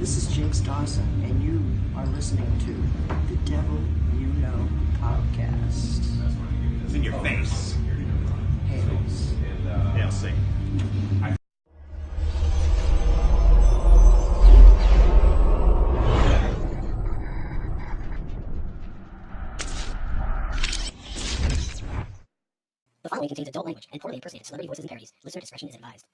This is Jinx Dawson, and you are listening to the Devil You Know podcast. It's in your face. Hails. Hail Satan. The following contains adult language and poorly impersonated celebrity voices and parodies. Listener discretion is advised.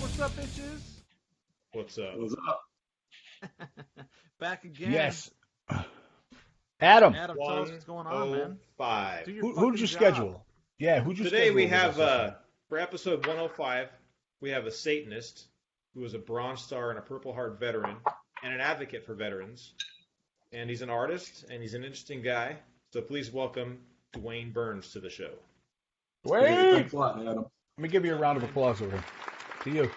What's up, bitches? What's up? What's up? Back again. Yes. Adam, Adam, tell us what's going on, man. 105. Do your who'd fucking you job. schedule? Yeah, who'd you Today schedule? we with have, us? for episode 105, we have a Satanist who is a Bronze Star and a Purple Heart veteran and an advocate for veterans. And he's an artist, and he's an interesting guy. So please welcome Duwayne Burns to the show. Wait! Thanks a lot, Adam. Let me give you a round of applause over to you.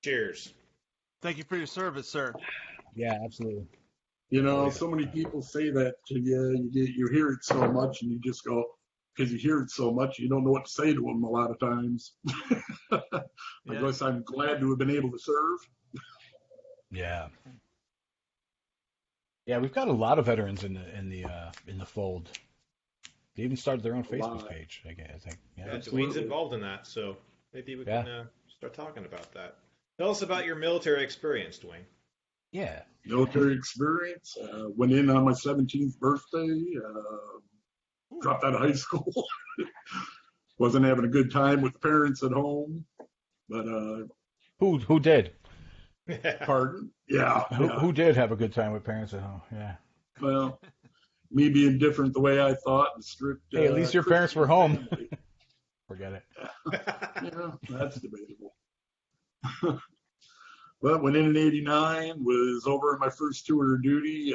Cheers. Thank you for your service, sir. Yeah, absolutely. You know, so many people say that to you. You hear it so much, and you just go, because you hear it so much, you don't know what to say to them a lot of times. I Yeah. guess I'm glad to have been able to serve. Yeah. Yeah, we've got a lot of veterans in the fold. They even started their own Facebook Lot. page. I think. Yeah, Yeah. Absolutely. Duwayne's involved in that, so maybe we Yeah. can start talking about that. Tell us about your military experience, Duwayne. Yeah. Military experience. Went in on my 17th birthday. Dropped out of high school. Wasn't having a good time with the parents at home. But, Who did? pardon? Yeah. Who did have a good time with parents at home? Yeah. Well, me being different the way I thought and strict. Hey, at least your parents were home. family. Forget it. Yeah, that's debatable. But went in 89, was over in my first tour of duty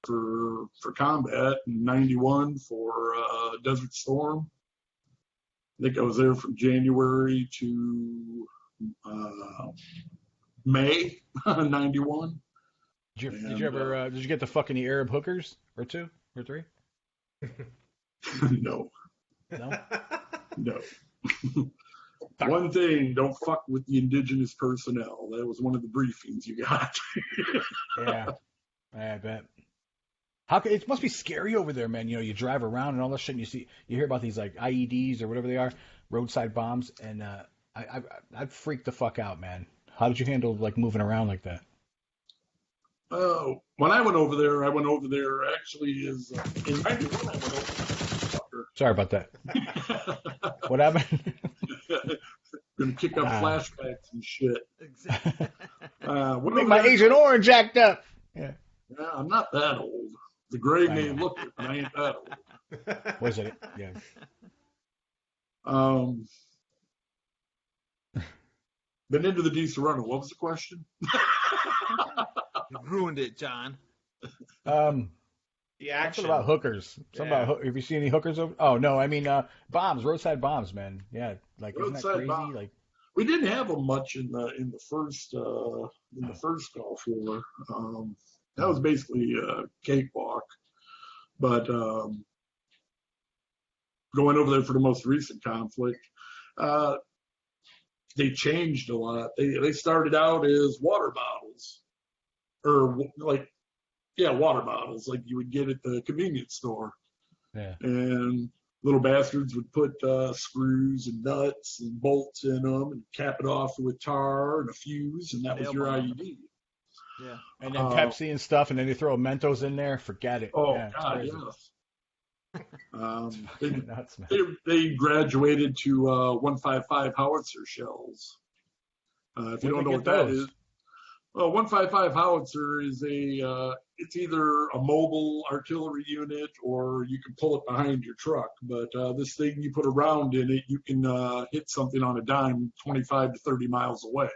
for combat, in 91 for Desert Storm. I think I was there from January to May 91. Did you ever did you get to fuck any Arab hookers or two or three? No. No. No. One thing, don't fuck with the indigenous personnel. That was one of the briefings you got. Yeah, I bet. It must be scary over there, man. You know, you drive around and all this shit, and you hear about these like IEDs or whatever they are, roadside bombs, and I'd freak the fuck out, man. How did you handle like moving around like that? When I went over there actually is in 91 I went over there. Sorry about that. What happened? Gonna kick up flashbacks and shit. Exactly. Make my Agent Orange act up. Yeah. Yeah, I'm not that old. The grave may look it, but I ain't that old. Was it? Yeah. Been into the D Serrano. What was the question? You ruined it, John. The Something action. about hookers. Something Yeah. about have you seen any hookers over? Oh no, I mean bombs, roadside bombs, man. Yeah, like isn't that Roadside crazy? bomb. Like We didn't have them much in the first Gulf War. That was basically a cakewalk. But going over there for the most recent conflict, they changed a lot. They started out as water bottles, or water bottles like you would get at the convenience store. yeah. And little bastards would put screws and nuts and bolts in them and cap it off with tar and a fuse, and that was your Nail bomb. IED. Yeah. And then Pepsi and stuff, and then they throw Mentos in there. Forget it. Oh, Yeah, it's God, crazy. yes. Nuts, man. They graduated to 155 howitzer shells. If you Where'd don't know they what get that those? is, well, 155 howitzer is it's either a mobile artillery unit or you can pull it behind your truck. But this thing, you put a round in it, you can hit something on a dime 25 to 30 miles away.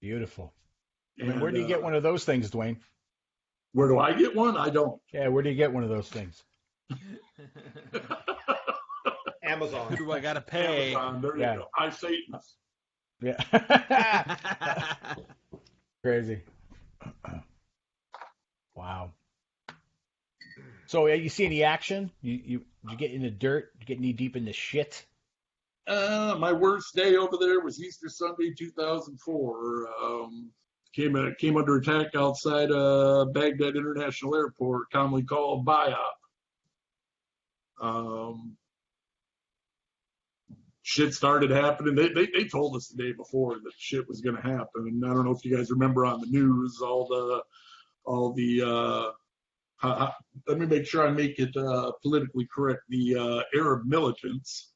Beautiful. I And, mean, where do you get one of those things, Dwayne? Where do I get one? I don't. Yeah, where do you get one of those things? Amazon. Who do I gotta pay? Amazon, there Yeah. you go. I Satan's. Yeah. Crazy. Wow. So you see any action? You get in the dirt? You get knee deep in the shit? My worst day over there was Easter Sunday, 2004. Came under attack outside Baghdad International Airport, commonly called BIOP. Shit started happening. They told us the day before that shit was going to happen. And I don't know if you guys remember on the news all the let me make sure I make it politically correct. The Arab militants.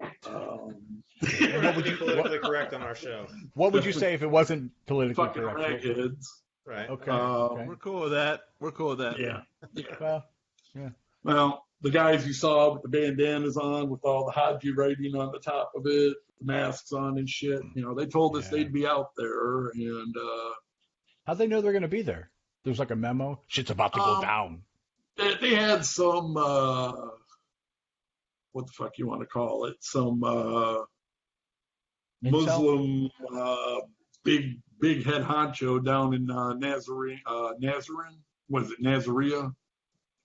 We're not politically correct on our show. What would you say if it wasn't politically Fucking correct? ragheads. Right. Okay. We're cool with that. We're cool with that. Yeah. Well, yeah. Well, the guys you saw with the bandanas on, with all the Haji writing on the top of it, the masks on and shit, they told us they'd be out there, and How'd they know they're going to be there? There's like a memo. Shit's about to go down. they had some what the fuck you want to call it? Some Muslim big head honcho down in Nazarene. Was it Nazaria?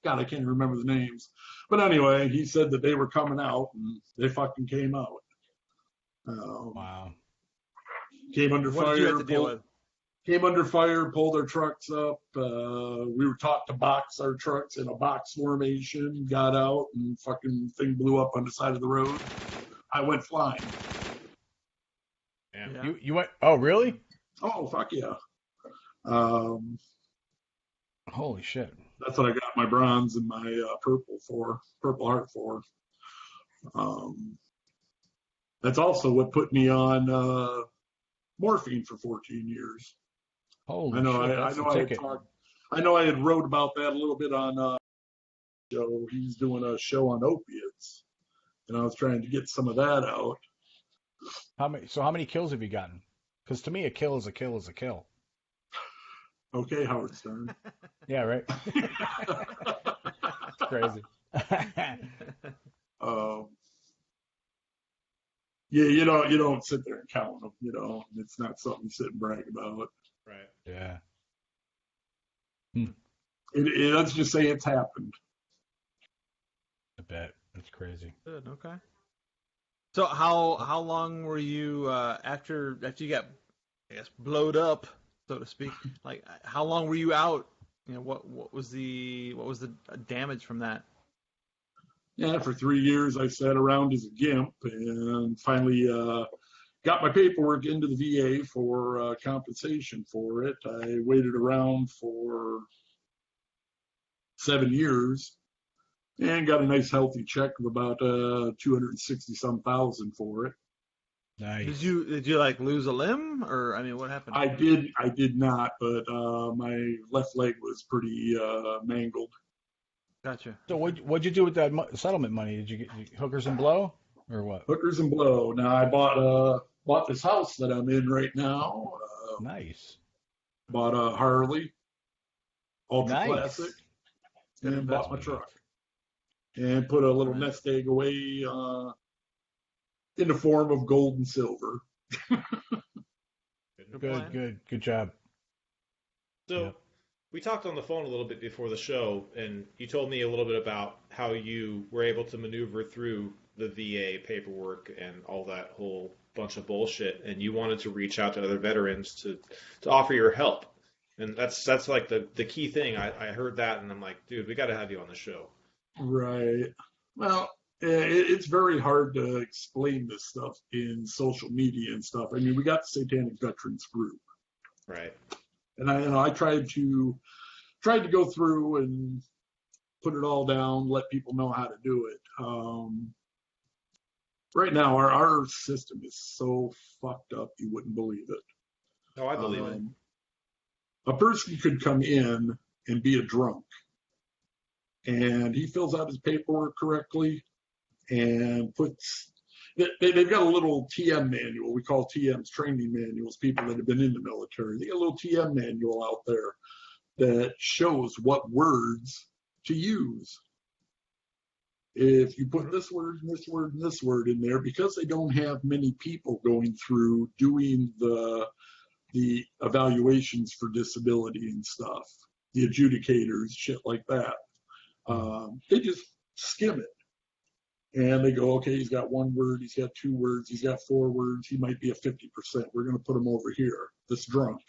God, I can't remember the names. But anyway, he said that they were coming out, and they fucking came out. Wow. Came under What did you have fire. to deal with? Came under fire, pulled our trucks up. We were taught to box our trucks in a box formation, got out, and fucking thing blew up on the side of the road. I went flying. Yeah. You went? Oh, really? Oh, fuck yeah. Holy shit. That's what I got my bronze and my Purple Heart for. That's also what put me on morphine for 14 years. Holy I know. shit. I know. I had wrote about that a little bit on show. He's doing a show on opiates, and I was trying to get some of that out. How many kills have you gotten? Because to me, a kill is a kill is a kill. Okay, Howard Stern. Yeah, right. It's crazy. Yeah, you don't sit there and count them. It's not something you sit and brag about. Right. Yeah. Let's just say it's happened. I bet. That's crazy. Good. Okay. So how long were you after you got, I guess, blowed up, so to speak? Like, how long were you out? What was the damage from that? Yeah, for 3 years I sat around as a gimp, and finally got my paperwork into the VA for compensation for it. I waited around for 7 years and got a nice healthy check of about $260-some thousand for it. Nice. Did you like lose a limb, or I mean, what happened? I did not, but my left leg was pretty mangled. Gotcha. So what'd you do with that settlement money? Did you get hookers and blow, or what? Hookers and blow. Now I bought this house that I'm in right now. Nice. Bought a Harley, ultra Nice. classic, and bought my truck. And put a little nest egg away in the form of gold and silver. Good job. So we talked on the phone a little bit before the show, and you told me a little bit about how you were able to maneuver through the VA paperwork and all that whole bunch of bullshit, and you wanted to reach out to other veterans to offer your help. And that's like the key thing. I heard that, and I'm like, dude, we got to have you on the show. Right. Well, it's very hard to explain this stuff in social media and stuff. I mean, we got the Satanic Veterans Group. Right. And I tried to go through and put it all down, let people know how to do it. Right now, our system is so fucked up, you wouldn't believe it. No, I believe it. A person could come in and be a drunk, and he fills out his paperwork correctly and puts. They've got a little TM manual. We call TMs training manuals, people that have been in the military. They got a little TM manual out there that shows what words to use. If you put this word and this word and this word in there, because they don't have many people going through doing the evaluations for disability and stuff, the adjudicators, shit like that. They just skim it. And they go, okay, he's got 1 word, he's got 2 words, he's got 4 words, he might be a 50%. We're going to put him over here, this drunk.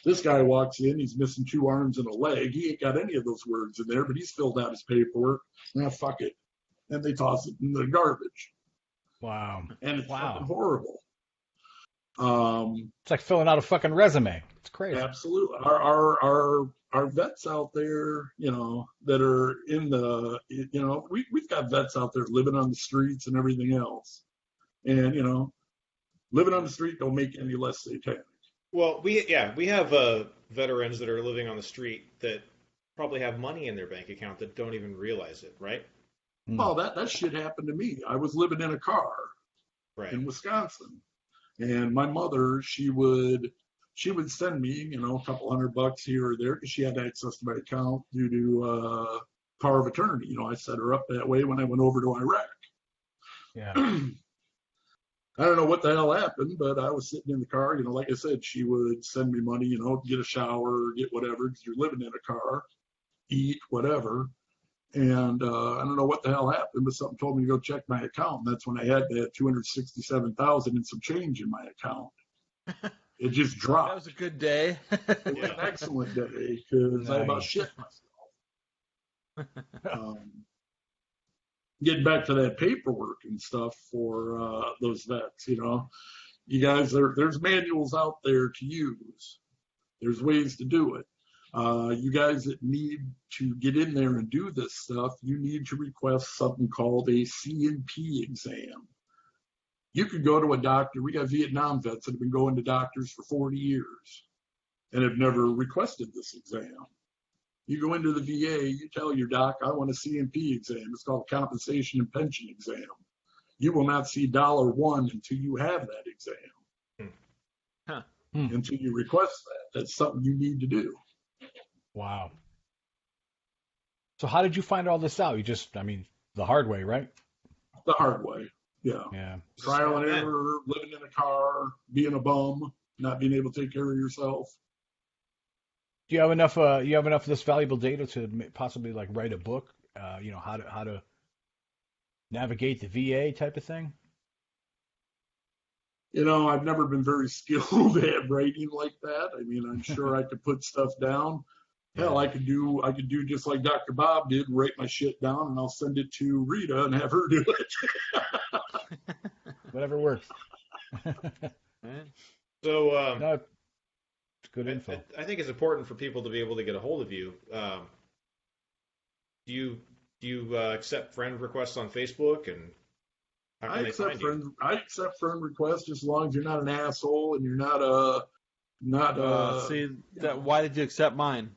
This guy walks in, he's missing 2 arms and a leg. He ain't got any of those words in there, but he's filled out his paperwork. Fuck it. And they toss it in the garbage. Wow. And it's fucking horrible. It's like filling out a fucking resume. It's crazy. Absolutely. Our vets out there, that are in the, we've got vets out there living on the streets and everything else. And, living on the street don't make any less satanic. Well, we have veterans that are living on the street that probably have money in their bank account that don't even realize it, right? Well, that shit happened to me. I was living in a car in Wisconsin. And my mother, she would send me, a couple $100 here or there because she had access to my account due to power of attorney. I set her up that way when I went over to Iraq. Yeah. I don't know what the hell happened, but I was sitting in the car. Like I said, she would send me money, get a shower, get whatever, because you're living in a car, eat, whatever. And I don't know what the hell happened, but something told me to go check my account. And that's when I had that $267,000 and some change in my account. It just dropped. That was a good day. It was an excellent day because I about shit myself. Getting back to that paperwork and stuff for those vets, you guys, there's manuals out there to use. There's ways to do it. You guys that need to get in there and do this stuff, you need to request something called a C&P exam. You could go to a doctor. We got Vietnam vets that have been going to doctors for 40 years and have never requested this exam. You go into the VA, you tell your doc, I want a C&P exam. It's called compensation and pension exam. You will not see $1 until you have that exam. Until you request that. That's something you need to do. Wow. So how did you find all this out? The hard way, right? The hard way, yeah. Yeah. Trial and error, living in a car, being a bum, not being able to take care of yourself. Do you have enough? You have enough of this valuable data to possibly write a book? How to navigate the VA type of thing. I've never been very skilled at writing like that. I'm sure I could put stuff down. Hell, I could do just like Dr. Bob did, write my shit down, and I'll send it to Rita and have her do it. Whatever works. So, no, it's good info. I think it's important for people to be able to get a hold of you. Do you accept friend requests on Facebook, and how can they find you? I accept friend requests just as long as you're not an asshole and you're not why did you accept mine?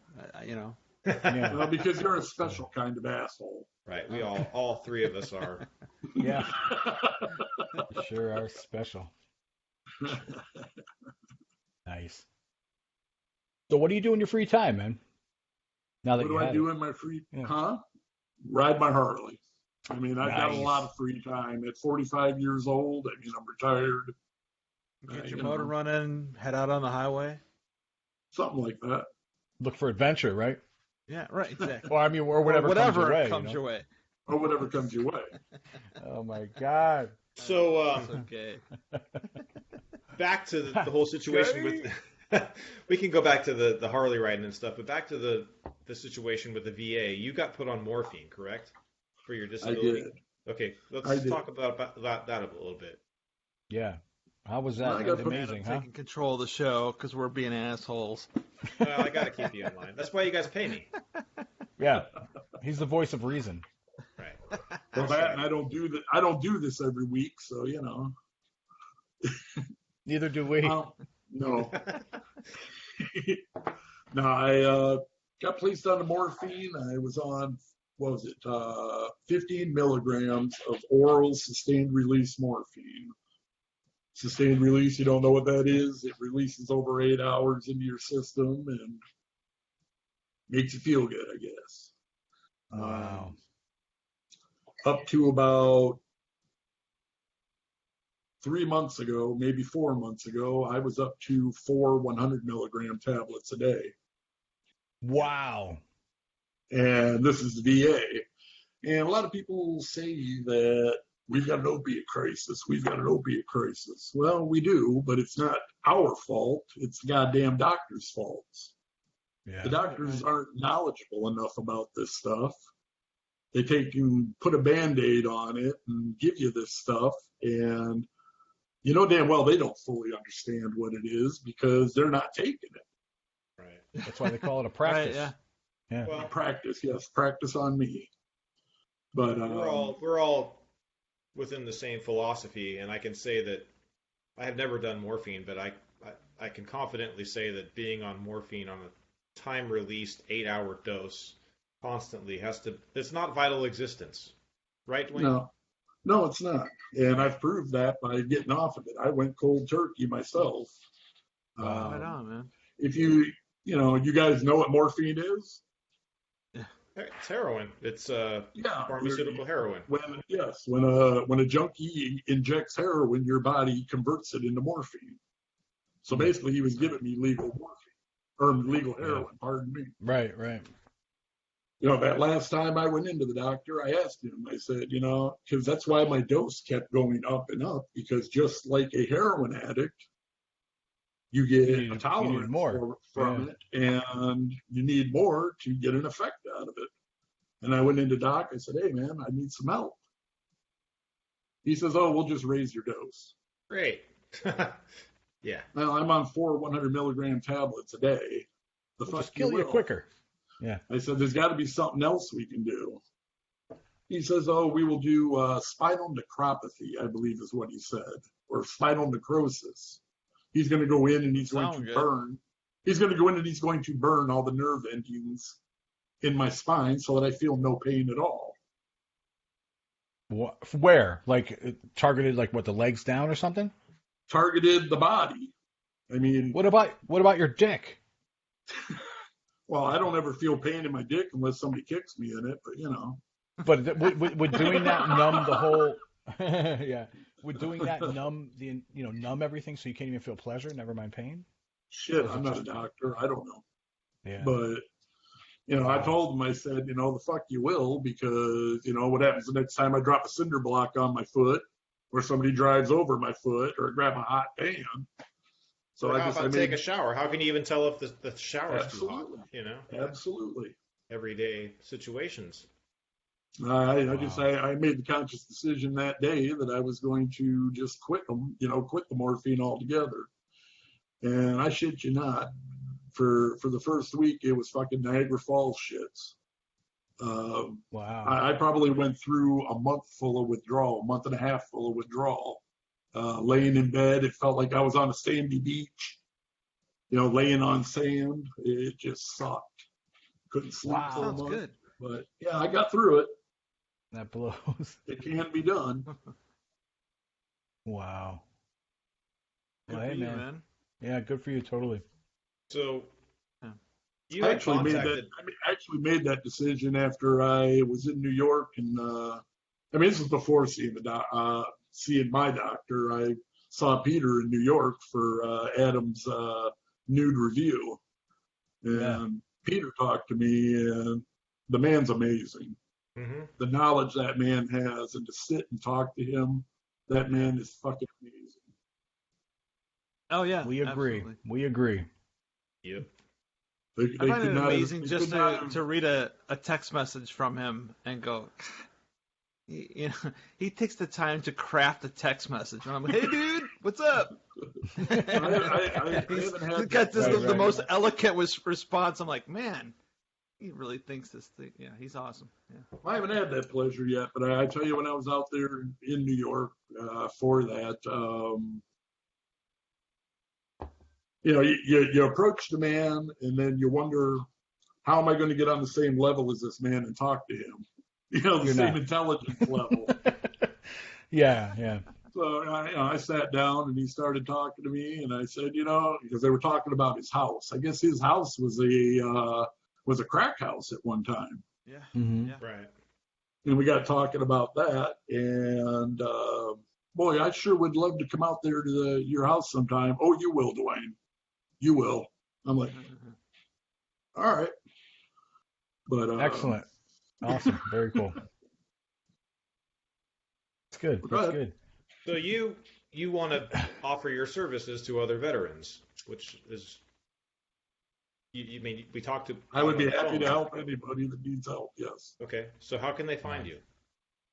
Because you're a special kind of asshole. Right. We all 3 of us are. Yeah. Sure are special. Nice. So what do you do in your free time, man? Now that what do I do in my free Ride my Harley. I've got a lot of free time. At 45 years old, I'm retired. Get your motor running, head out on the highway. Something like that. Look for adventure, right? Yeah, right, exactly. Or whatever comes your way. Or whatever comes your way. Oh, my God. So, okay. Back to the whole situation with... we can go back to the Harley riding and stuff, but back to the situation with the VA. You got put on morphine, correct? For your disability? I did. Okay, let's talk about that a little bit. Yeah. How was that? That's amazing, huh? Taking control of the show because we're being assholes. Well, I got to keep you in line. That's why you guys pay me. Yeah. He's the voice of reason. Right. Well, that, and I don't do this every week, so Neither do we. No. No, I got placed on the morphine. I was on, 15 milligrams of oral sustained release morphine. Sustained release, you don't know what that is. It releases over 8 hours into your system and makes you feel good, I guess. Wow. Up to about 3 months ago, maybe 4 months ago, I was up to 4 100 milligram tablets a day. Wow. And this is the VA. And a lot of people say that we've got an opiate crisis. We've got an opiate crisis. Well, we do, but it's not our fault. It's the goddamn doctor's faults. Yeah. The doctors aren't knowledgeable enough about this stuff. They take and put a Band-Aid on it and give you this stuff. And you know damn well they don't fully understand what it is because they're not taking it. Right. That's why they call it a practice. Right, Yeah. Well, Practice, yes, practice on me. But we're all within the same philosophy, and I can say that I have never done morphine, but I can confidently say that being on morphine on a time-released 8-hour dose constantly it's not vital existence, right, Duwayne? No, it's not. And I've proved that by getting off of it. I went cold turkey myself. Wow. Right on, man. If you guys know what morphine is? It's heroin. It's Yeah. pharmaceutical heroin. When a junkie injects heroin, your body converts it into morphine. So basically, he was giving me legal morphine, or legal heroin, pardon me. Right. That last time I went into the doctor, I asked him, I said, because that's why my dose kept going up and up, because just like a heroin addict, you get a tolerance from it, and you need more to get an effect out of it. And I went into Doc, I said, hey, man, I need some help. He says, oh, we'll just raise your dose. Great. Yeah. Well, I'm on 4 100-milligram tablets a day. We'll just kill you quicker. Yeah. I said, there's got to be something else we can do. He says, oh, we will do spinal necropathy, I believe is what he said, or spinal necrosis. He's going to go in and he's going to burn. He's going to go in and he's going to burn all the nerve endings in my spine so that I feel no pain at all. Where? Like targeted, like what, the legs down or something? Targeted the body. I mean, what about your dick? Well, I don't ever feel pain in my dick unless somebody kicks me in it, but But would doing that numb the whole? Yeah. Would doing that numb everything so you can't even feel pleasure? Never mind pain. Shit, I'm not a doctor. I don't know. Yeah. But I told him, I said, the fuck you will, because what happens the next time I drop a cinder block on my foot, or somebody drives over my foot, or grab a hot pan. So or take a shower? How can you even tell if the shower is too hot? Absolutely. Everyday situations. I made the conscious decision that day that I was going to just quit the morphine altogether. And I shit you not, for the first week it was fucking Niagara Falls shits. Wow. I probably went through a month full of withdrawal, a month and a half full of withdrawal. Laying in bed, it felt like I was on a sandy beach, laying on sand. It just sucked. Couldn't sleep for a month. Sounds good. But yeah, I got through it. That blows. It can be done. Wow. Good for you, man. Yeah, good for you, totally. So you I actually made that decision after I was in New York, and this was before seeing seeing my doctor. I saw Peter in New York for Adam's nude review, and Peter talked to me, and the man's amazing. Mm-hmm. The knowledge that man has, and to sit and talk to him, that man is fucking amazing. Oh yeah, we agree. Absolutely. We agree. Yep. I find it amazing just to read a text message from him and go, he takes the time to craft a text message. And I'm like, hey, dude, what's up? He's got the most eloquent response. I'm like, man, he really thinks this thing. Yeah, he's awesome. Yeah. I haven't had that pleasure yet, but I tell you, when I was out there in New York for that, you approach the man, and then you wonder, how am I going to get on the same level as this man and talk to him? The same intelligence level. Yeah. So I sat down, and he started talking to me, and I said, because they were talking about his house. I guess his house was a crack house at one time. Yeah. Mm-hmm. Yeah. Right. And we got talking about that, and boy, I sure would love to come out there to your house sometime. Oh, you will, Duwayne. You will. I'm like, all right. But Excellent. Awesome. Very cool. That's good. Go That's ahead. good. So you want to offer your services to other veterans, which is you mean we talked to. I would be on the happy phone. to help anybody that needs help. Yes, Okay, so how can they find you?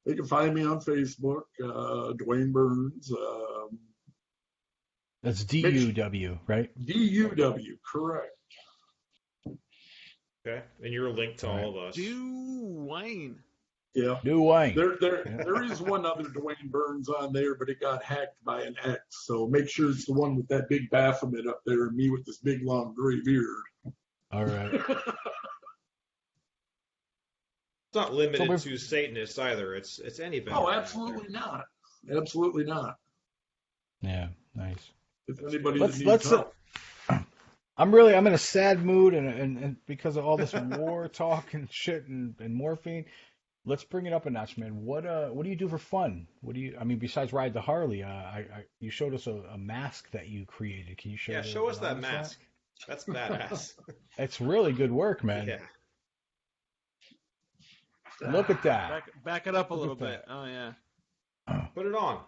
they can find me on Facebook, Duwayne Burns, That's DUW, right? DUW. Correct. Okay, and you're linked to all of us. Duwayne. Yeah. Duwayne. There is one other Duwayne Burns on there, but it got hacked by an X. So make sure it's the one with that big Baphomet up there and me with this big long gray beard. All right. It's not limited to Satanists either. It's any veteran. Oh, absolutely not. Absolutely not. Yeah. Nice. If anybody Let's- that needs help. I'm in a sad mood, and because of all this war talk and shit and morphine. Let's bring it up a notch, man. What do you do for fun? Besides ride the Harley? You showed us a mask that you created. Can you show? Yeah, show us that mask. That's badass. It's really good work, man. Yeah. Look at that. Back it up a Look little at bit. that. Oh yeah. Put it on.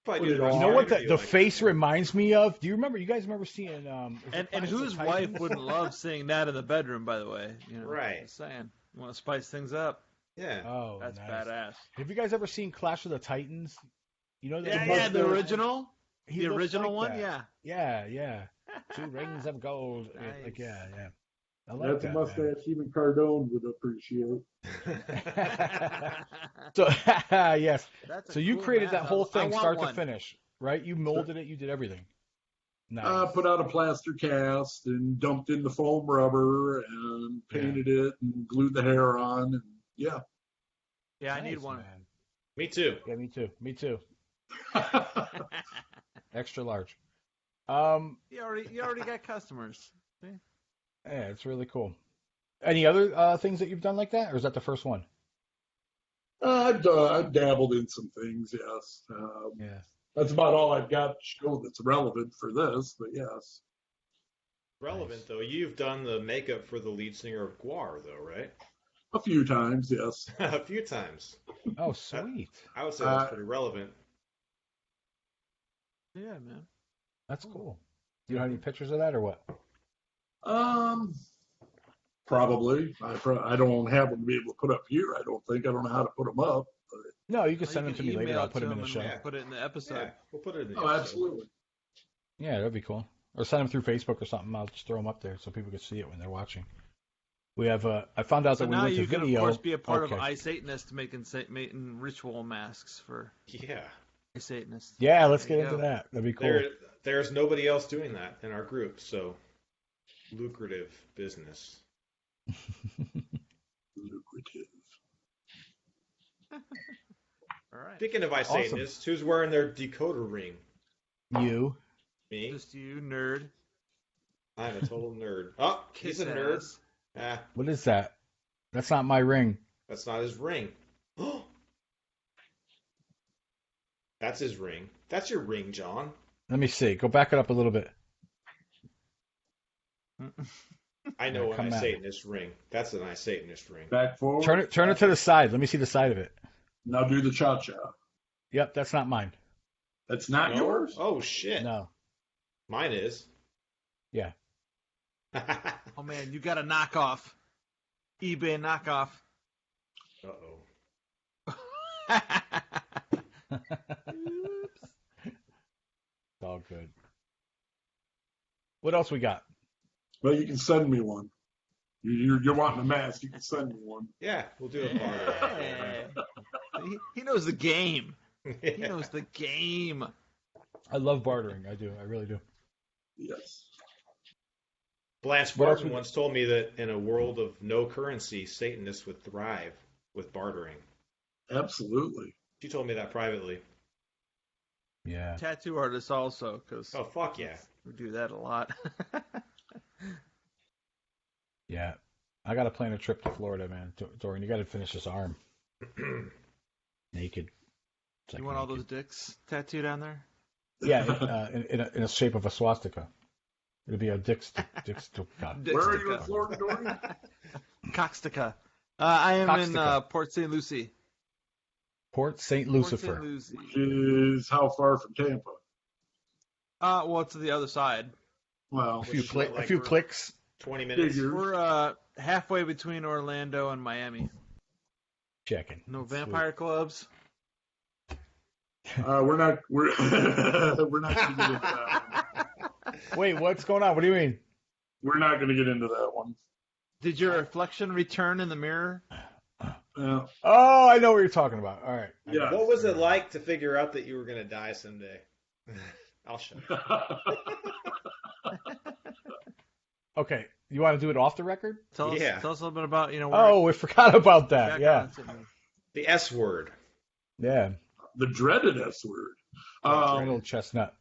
Probably Put do it the rest on. You of know what interview the like face that. reminds me of? Do you guys remember seeing And Clash of whose the wife Titans? wouldn't love seeing that in the bedroom? By the way, Right. Just saying. You want to spice things up? Yeah. Oh, That's nice. badass. Have you guys ever seen Clash of the Titans? You know that Yeah, the original. He The looks original like one, that. yeah. Yeah. 2 rings of gold. Like, Nice. yeah. I like That's a that, mustache even Cardone would appreciate. man. So yes. That's a So you cool created mask. that whole I thing want start one. to finish, right? You molded it. You did everything. Nice. Put out a plaster cast and dumped in the foam rubber and painted it and glued the hair on. And yeah. Yeah, I need Nice, one. man. Me too. Yeah, me too. Extra large. You already got customers. Yeah, it's really cool. Any other things that you've done like that, or is that the first one? I've dabbled in some things, yes. Yeah. That's about all I've got to show that's relevant for this, but yes. Relevant though. You've done the makeup for the lead singer of Guar, though, right? A few times, yes. A few times. Oh, sweet. I would say that's pretty relevant. Yeah, man. That's cool. You don't have any pictures of that, or what? Probably. I don't have them to be able to put up here. I don't know how to put them up. No, you can Well, send you them to can me later. email I'll it put to them in the them show. and Put it in the episode. Yeah, we'll put it in the Oh, episode. absolutely. Yeah, that'd be cool. Or send them through Facebook or something. I'll just throw them up there so people can see it when they're watching. We have. I found out So that we now went to you can, video. of course, be a part Okay. of iSatanist making ritual masks for Yeah. iSatanists. Yeah, let's There get you into go. that. That'd be cool. There's nobody else doing that in our group, so lucrative business. Lucrative. All right. Speaking of iSatanists, who's wearing their decoder ring? You. Me. Just you, nerd. I'm a total nerd. Oh, he's a Kiss nerd. ass. Ah, What is that? That's not my ring. that's not his ring. That's his ring. That's your ring, John. Let me see. Go back it up a little bit. I know Yeah, come an at me. iSatanist ring. That's an iSatanist ring. Back forward. Turn it to the side. Let me see the side of it. Now do the cha-cha. Yep, that's not mine. That's not No? yours? Oh shit. No. Mine is. Yeah. Oh man, you got a knockoff. eBay knockoff. Uh-oh. Oops. It's all good. What else we got? Well, you can send me one. You're wanting a mask. You can send me one. Yeah, we'll do a Yeah. He knows the game. He knows the game. I love bartering. I do. I really do. Yes. Blanche What else Barton we- once told me that in a world of no currency, Satanists would thrive with bartering. Absolutely. She told me that privately. Yeah. Tattoo artists also, because Oh, fuck yeah. we do that a lot. Yeah. I got to plan a trip to Florida, man. Dorian, you got to finish this arm. Naked. It's like You want all those naked. dicks tattooed on there? Yeah, in a shape of a swastika. It'll be a dick's God. Dicks Where are to you in go. Florida, Dorian? Coxtica. I am in Coxtica. Port St. Lucie. Port St. Port Lucifer. St. Lucie. Which is how far from Tampa? Well, to the other side. Well, A few, Which is what, a like few we're- clicks. 20 minutes. figures. We're halfway between Orlando and Miami. Checking. No vampire clubs. We're not going to get into that one. Wait, what's going on? What do you mean? We're not going to get into that one. Did your reflection return in the mirror? Yeah. Oh, I know what you're talking about. All right. Yeah. What was it like to figure out that you were going to die someday? I'll show you. Okay. You want to do it off the record? Tell us Yeah. a little bit about where Oh, we forgot about that. Yeah. The S word. Yeah. The dreaded S word. Little chestnut.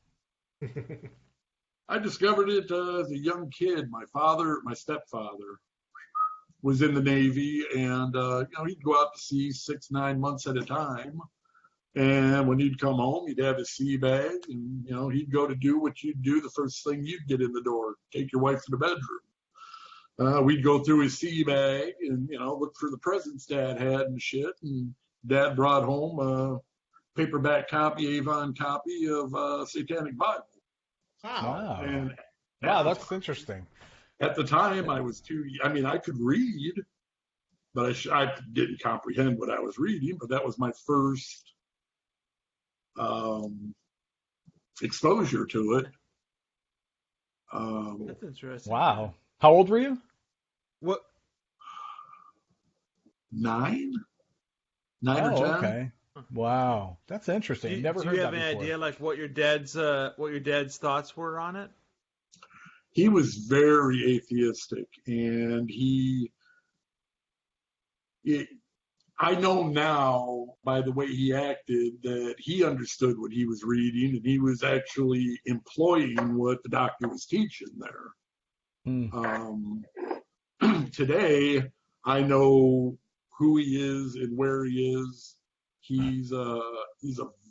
I discovered it as a young kid. My stepfather was in the Navy, and he'd go out to sea 6-9 months at a time. And when he'd come home, he'd have his sea bag, and he'd go to do what you'd do the first thing you'd get in the door, take your wife to the bedroom. We'd go through his sea bag and look for the presents Dad had and shit. And Dad brought home a paperback copy, Avon copy of Satanic Bible. Wow. And Wow, that's interesting. at the time, I was I could read, but I didn't comprehend what I was reading. But that was my first exposure to it. That's interesting. Wow. How old were you? What? 9 or 10. Okay. Wow. That's interesting. Never do heard you have that any before. idea like what your dad's thoughts were on it? He was very atheistic, and I know now by the way he acted that he understood what he was reading, and he was actually employing what the doctor was teaching there. Today, I know who he is and where he is. He's a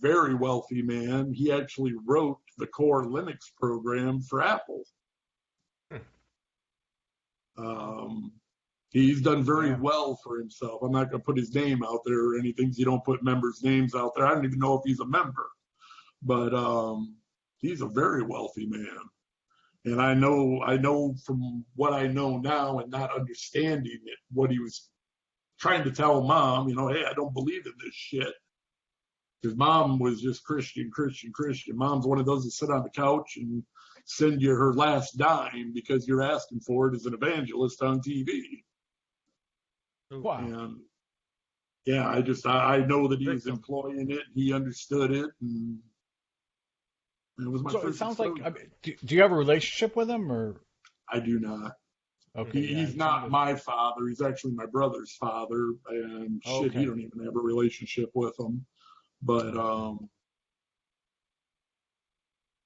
very wealthy man. He actually wrote the core Linux program for Apple. He's done very well for himself. I'm not going to put his name out there or anything. You don't put members' names out there. I don't even know if he's a member, but he's a very wealthy man. And I know from what I know now and not understanding it, what he was trying to tell Mom, hey, I don't believe in this shit. Because Mom was just Christian. Mom's one of those that sit on the couch and send you her last dime because you're asking for it as an evangelist on TV. Wow. And yeah, I know that he was employing it. He understood it, and it was my So first it sounds like. exposure. Do you have a relationship with him, or? I do not. Okay. He's not my father. He's actually my brother's father, and shit, Okay. he don't even have a relationship with him. But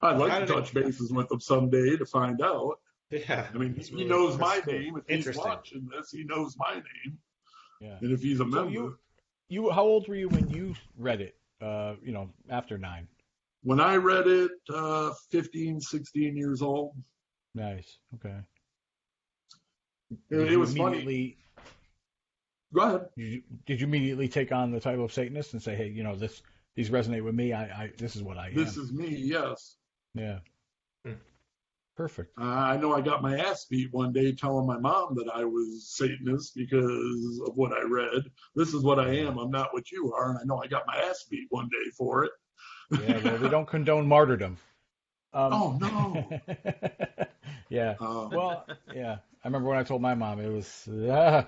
I'd like to touch bases with him someday to find out. Yeah. I mean, That's he really- knows my that's cool. name. If he's Interesting. watching this, he knows my name. Yeah. And if he's a So member. you how old were you when you read it? After 9. When I read it, 15, 16 years old. Nice. Okay. It was funny. Go ahead. Did you immediately take on the title of Satanist and say, hey, these resonate with me. This is what I am. This is me, yes. Yeah. Perfect. I know I got my ass beat one day telling my mom that I was Satanist because of what I read. This is what I am. I'm not what you are. And I know I got my ass beat one day for it. Yeah, well, we don't condone martyrdom. Oh, no. Yeah. Well, yeah. I remember when I told my mom, it was, yeah.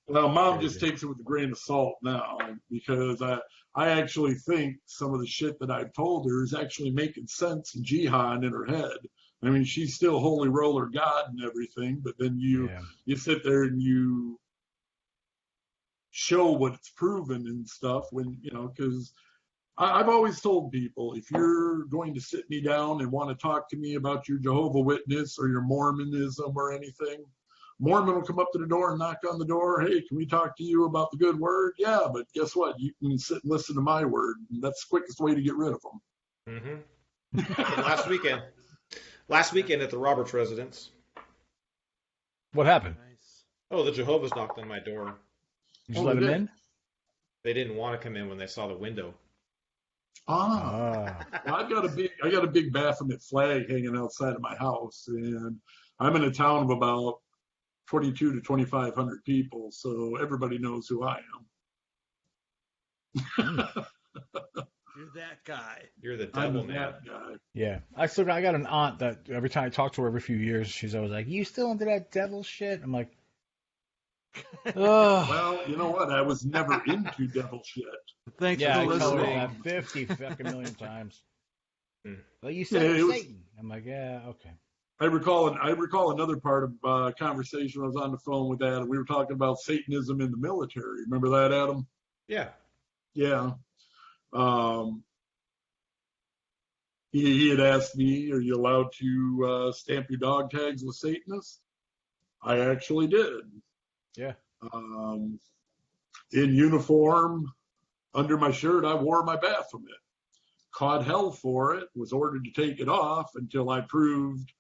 Well, Mom just takes it with a grain of salt now because I actually think some of the shit that I've told her is actually making sense in jihad in her head. I mean, she's still holy roller God and everything, but then you sit there and you show what it's proven and stuff when, because I've always told people, if you're going to sit me down and want to talk to me about your Jehovah Witness or your Mormonism or anything, Mormon will come up to the door and knock on the door. Hey, can we talk to you about the good word? Yeah, but guess what? You can sit and listen to my word. And that's the quickest way to get rid of them. Last weekend at the Roberts residence. What happened? Nice. Oh, the Jehovah's knocked on my door. Did you Oh, let they him did? in? They didn't want to come in when they saw the window. Ah. Well, I got a big Baphomet flag hanging outside of my house, and I'm in a town of about 22 to 2,500 people, so everybody knows who I am. You're that guy. You're the I'm devil man. that guy. Yeah. I got an aunt that every time I talk to her every few years, she's always like, "You still into that devil shit?" I'm like, oh. Well, you know what? I was never into devil shit. Thanks Yeah, for I tell her listening. that 50 fucking million times. Hmm. Well, you said Yeah, it's it was- Satan. I'm like, yeah, okay. I recall another part of conversation. I was on the phone with Adam. We were talking about Satanism in the military. Remember that, Adam? Yeah. Yeah. He had asked me, "Are you allowed to stamp your dog tags with Satanists?" I actually did. Yeah. In uniform, under my shirt, I wore my Baphomet. Caught hell for it. Was ordered to take it off until I proved,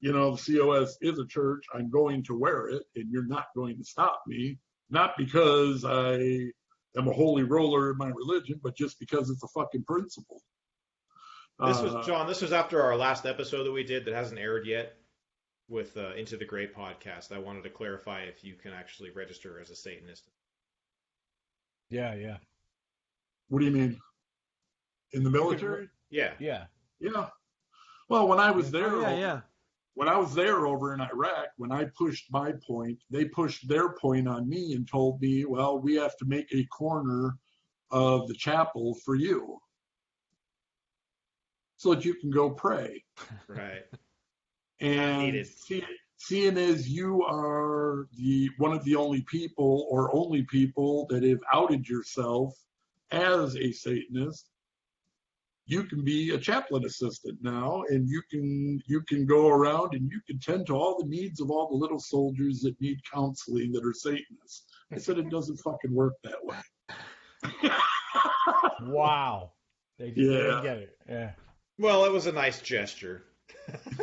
the COS is a church. I'm going to wear it, and you're not going to stop me. Not because I am a holy roller in my religion, but just because it's a fucking principle. This was John. This was after our last episode that we did that hasn't aired yet with Into the Great podcast. I wanted to clarify if you can actually register as a Satanist. Yeah, yeah. What do you mean? In the military? Yeah. Yeah. Yeah. Well, when I was there, Yeah. when I was there over in Iraq, when I pushed my point, they pushed their point on me and told me, well, we have to make a corner of the chapel for you so that you can go pray. Right. And Needed. seeing as you are one of the only people that have outed yourself as a Satanist, you can be a chaplain assistant now, and you can go around and you can tend to all the needs of all the little soldiers that need counseling that are Satanists. I said it doesn't fucking work that way. Wow. They Yeah. didn't get it. Yeah. Well, it was a nice gesture.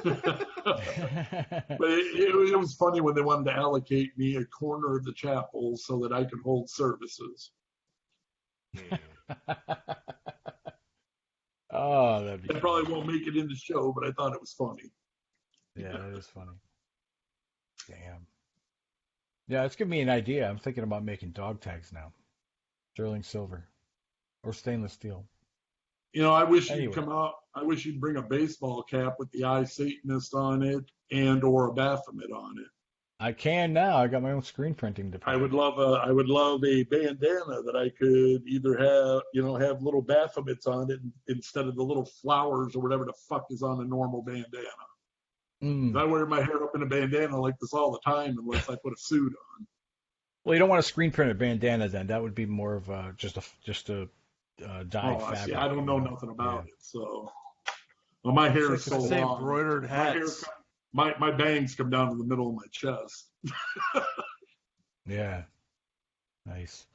But it was funny when they wanted to allocate me a corner of the chapel so that I could hold services. Oh, that'd be I probably won't make it in the show, but I thought it was funny. Yeah, that is funny. Damn. Yeah, it's giving me an idea. I'm thinking about making dog tags now. Sterling silver or stainless steel. I wish Anyway. you'd come out. I wish you'd bring a baseball cap with the I Satanist on it and or a Baphomet on it. I can now. I got my own screen printing department. I would love a bandana that I could either have little Baphomets on it instead of the little flowers or whatever the fuck is on a normal bandana. I wear my hair up in a bandana like this all the time unless I put a suit on. Well, you don't want a screen printed bandana then. That would be more of just a dyed fabric. See, I don't know nothing about it, so my hair is so Say long. embroidered My hair hats. My bangs come down to the middle of my chest. Yeah. Nice.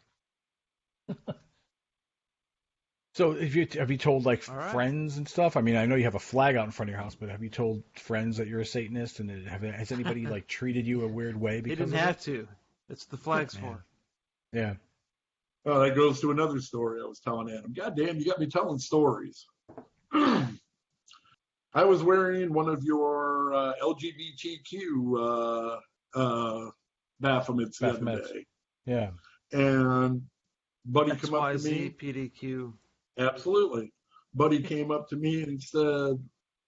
So have you told like All right. friends and stuff? I mean, I know you have a flag out in front of your house, but have you told friends that you're a Satanist, and has anybody like treated you a weird way They because didn't of have it? to. That's the flag's Yeah. for. Yeah. Oh, that goes to another story I was telling Adam. God damn, you got me telling stories. I was wearing one of your LGBTQ Baphomets the other Baphomets. day. Yeah. And Buddy come up to me. XYZ, PDQ. Absolutely. Buddy came up to me and said,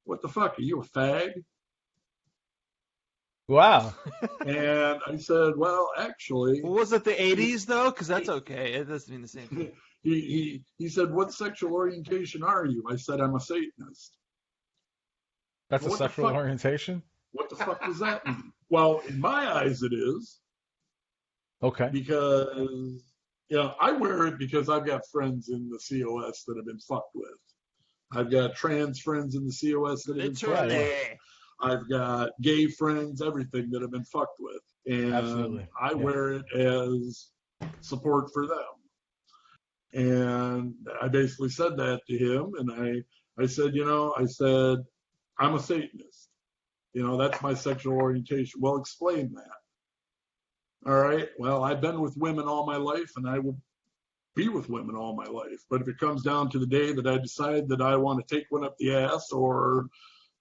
"What the fuck? Are you a fag?" Wow. And I said, "Well, actually," Well, was it the 80s, though? Because that's okay. It doesn't mean the same thing. he said, "What sexual orientation are you?" I said, "I'm a Satanist." That's What a the sexual fuck? orientation? What the fuck does that mean? Well, in my eyes, it is, Okay. because I wear it because I've got friends in the COS that have been fucked with. I've got trans friends in the COS that have been fucked with. Literally. I've got gay friends, everything that have been fucked with. And Absolutely. I Yeah. wear it as support for them. And I basically said that to him. And I said, I'm a Satanist. That's my sexual orientation. Well, explain that. All right. Well, I've been with women all my life, and I will be with women all my life. But if it comes down to the day that I decide that I want to take one up the ass or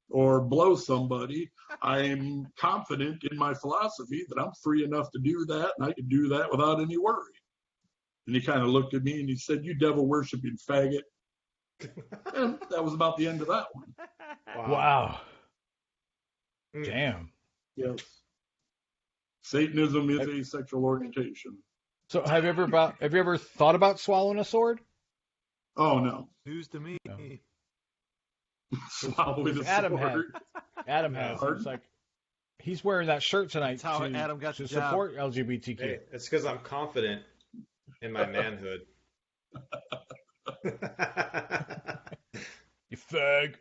blow somebody, I'm confident in my philosophy that I'm free enough to do that, and I can do that without any worry. And he kind of looked at me and he said, "You devil worshiping faggot." And that was about the end of that one. Wow. Damn. Yes. Satanism is a sexual orientation. So have you ever thought about swallowing a sword? Oh, no. News to me. No. Swallowing a Adam sword. Adam has. It's like he's wearing that shirt tonight That's how Adam got to the job. support LGBTQ. Hey, it's because I'm confident in my manhood. You fag.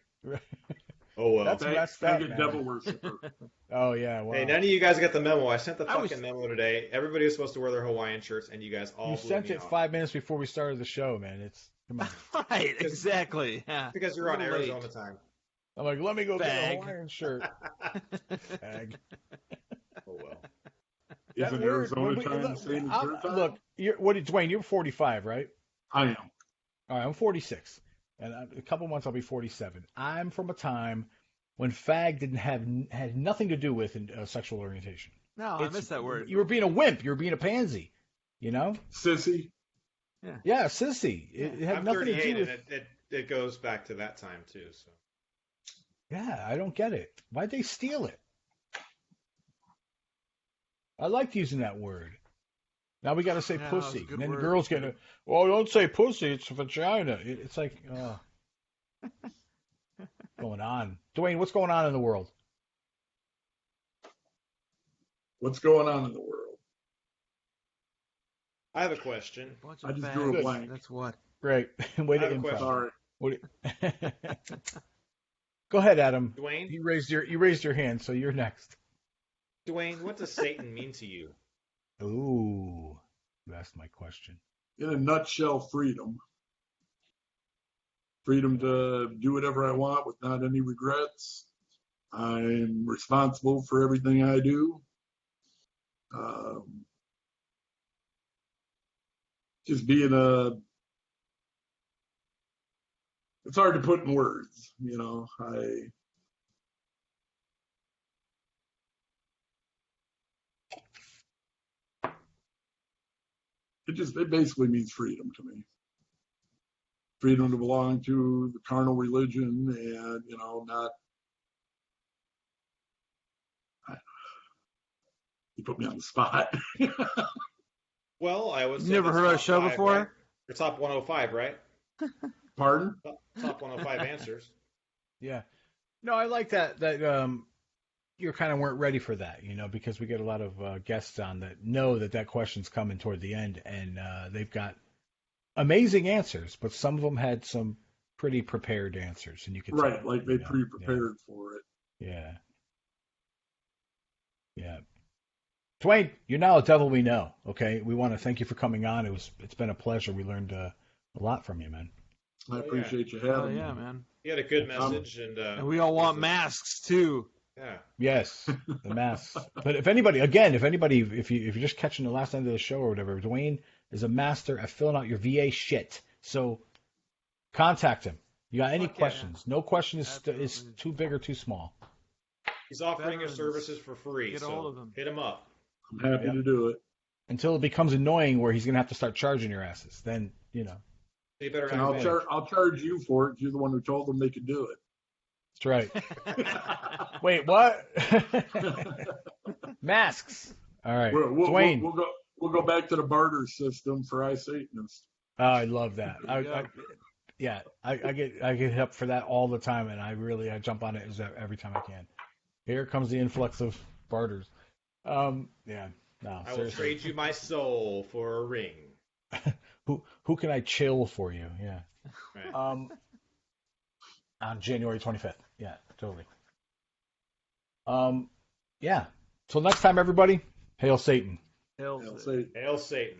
Oh, well. That's messed up, Faggot man. devil worshiper. Oh yeah. Wow. Hey, none of you guys got the memo. I sent the I was- fucking memo today. Everybody was supposed to wear their Hawaiian shirts, and you guys all You blew sent me it off. 5 minutes before we started the show, man. It's come on. Right, exactly. Yeah. Because you're on A little late. Arizona time. I'm like, let me go get a Fag. Hawaiian shirt. Fag. Oh, well. Isn't That word- Arizona when we- time the look, same as I'm- your time? Look, Dwayne, you're 45, right? I am. All right, I'm 46, and a couple months I'll be 47. I'm from a time when fag had nothing to do with sexual orientation. No, I missed that word. You were being a wimp. You were being a pansy. You know? Sissy. Yeah, sissy. It had I'm nothing 38, to do with. and it goes back to that time, too. So Yeah, I don't get it. Why'd they steal it? I liked using that word. Now we got to say Yeah, that was a pussy. good And then the word. girls get it. Well, don't say pussy. It's a vagina. It's like, going on. Dwayne, what's going on in the world? What's going on in the world? I have a question. Bunch I of just drew a fags. blank. That's what. Great. Way I to have a improv. question. Sorry. What Go ahead, Adam. Dwayne, You raised your hand, so you're next. Dwayne, what does Satan mean to you? Ooh, you asked my question. In a nutshell, freedom. Freedom to do whatever I want with not any regrets. I'm responsible for everything I do. Just being it's hard to put in words, you know. It basically means freedom to me. Freedom to belong to the carnal religion and, you know, not. You put me on the spot. Well, I was. You never heard our show before? Right? Your top 105, right? Pardon? Top 105 answers. Yeah. No, I like that you kind of weren't ready for that, you know, because we get a lot of guests on that know that question's coming toward the end, and they've got amazing answers, but some of them had some pretty prepared answers, and you could Right, tell, like you they know, pre-prepared for it. Yeah. Yeah. Dwayne, you're now a devil we know. Okay, we want to thank you for coming on. It's been a pleasure. We learned a lot from you, man. I yeah. appreciate you Oh having yeah, me. man. You had a good message, And we all want masks too. Yeah. Yes, the masks. But if anybody, if you're just catching the last end of the show or whatever, Dwayne is a master at filling out your VA shit. So contact him. You got any Fuck yeah. questions? No question is Absolutely. too big or too small. He's offering his Veterans. services for free. Get a so hold of him. hit him up. I'm happy Yeah. to do it. Until it becomes annoying where he's gonna have to start charging your asses. Then you know. You better And act like- I'll charge you for it. You're the one who told them they could do That's right. it. Wait, what? Masks. All right, Dwayne. We'll go back to the barter system for Satanists. Oh, I love that. Yeah. I get up for that all the time, and I jump on it every time I can. Here comes the influx of barters. Yeah, no, I will seriously. trade you my soul for a ring. Who can I chill for you? Yeah. Right. On January 25th. Yeah, totally. Yeah. Till next time, everybody. Hail Satan. Hell, They'll say Hail Satan.